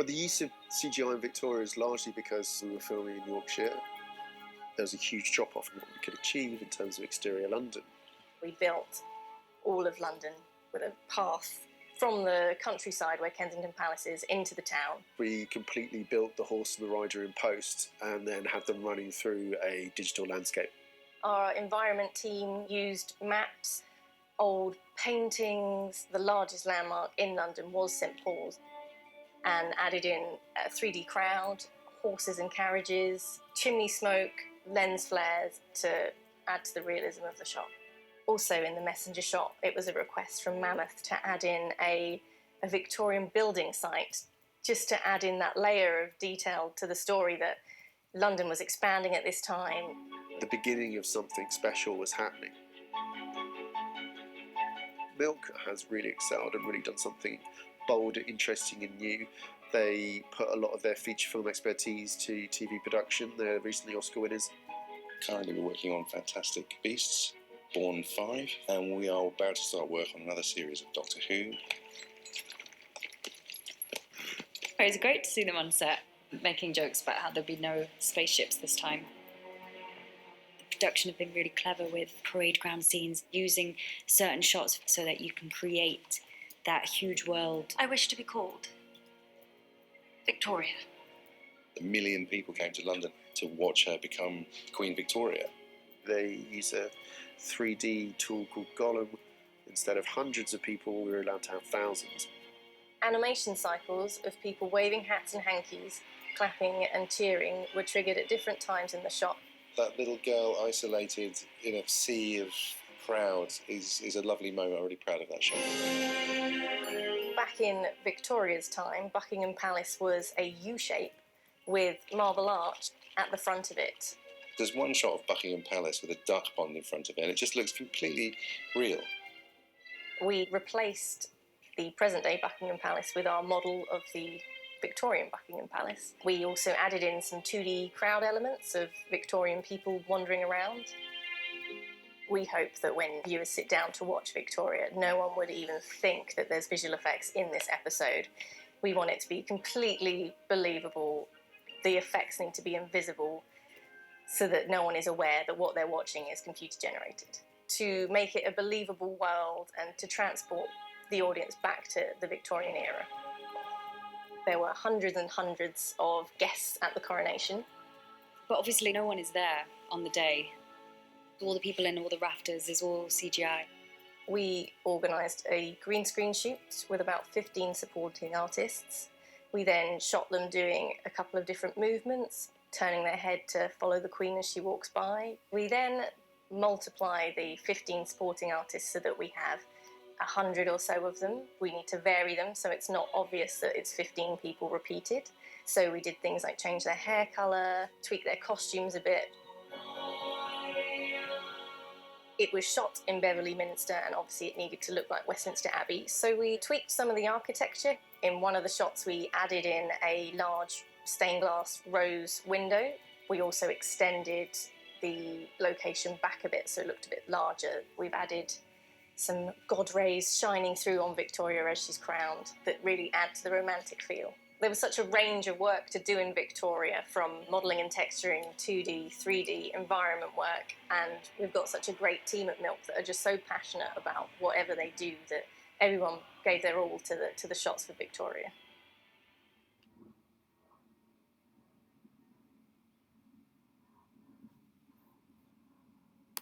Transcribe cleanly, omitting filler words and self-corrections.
Well, the use of CGI in Victoria is largely because we were filming in Yorkshire. There was a huge drop-off in what we could achieve in terms of exterior London. We built all of London with a path from the countryside where Kensington Palace is into the town. We completely built the horse and the rider in post and then had them running through a digital landscape. Our environment team used maps, old paintings. The largest landmark in London was St Paul's, and added in a 3D crowd, horses and carriages, chimney smoke, lens flares to add to the realism of the shot. Also in the messenger shot, it was a request from Mammoth to add in a Victorian building site, just to add in that layer of detail to the story that London was expanding at this time. The beginning of something special was happening. Milk has really excelled and really done something bold, interesting and new. They put a lot of their feature film expertise to TV production. They're recently Oscar winners. Currently we're working on Fantastic Beasts, Born 5, and we are about to start work on another series of Doctor Who. It was great to see them on set, making jokes about how there'd be no spaceships this time. The production have been really clever with parade ground scenes, using certain shots so that you can create that huge world. I wish to be called Victoria. 1 million people came to London to watch her become Queen Victoria. They use a 3D tool called Gollum. Instead of hundreds of people, we were allowed to have thousands. Animation cycles of people waving hats and hankies, clapping and cheering were triggered at different times in the shot. That little girl isolated in a sea of crowds is a lovely moment. I'm really proud of that shot. Back in Victoria's time, Buckingham Palace was a U-shape with marble arch at the front of it. There's one shot of Buckingham Palace with a duck pond in front of it, and it just looks completely real. We replaced the present-day Buckingham Palace with our model of the Victorian Buckingham Palace. We also added in some 2D crowd elements of Victorian people wandering around. We hope that when viewers sit down to watch Victoria, no one would even think that there's visual effects in this episode. We want it to be completely believable. The effects need to be invisible so that no one is aware that what they're watching is computer generated. To make it a believable world and to transport the audience back to the Victorian era. There were hundreds and hundreds of guests at the coronation. But obviously no one is there on the day. All the people in all the rafters is all CGI. We organised a green screen shoot with about 15 supporting artists. We then shot them doing a couple of different movements, turning their head to follow the Queen as she walks by. We then multiply the 15 supporting artists so that we have 100 or so of them. We need to vary them so it's not obvious that it's 15 people repeated. So we did things like change their hair colour, tweak their costumes a bit. It was shot in Beverley Minster and obviously it needed to look like Westminster Abbey, so we tweaked some of the architecture. In one of the shots we added in a large stained glass rose window. We also extended the location back a bit so it looked a bit larger. We've added some god rays shining through on Victoria as she's crowned that really add to the romantic feel. There was such a range of work to do in Victoria, from modelling and texturing, 2D, 3D, environment work, and we've got such a great team at Milk that are just so passionate about whatever they do that everyone gave their all to the shots for Victoria.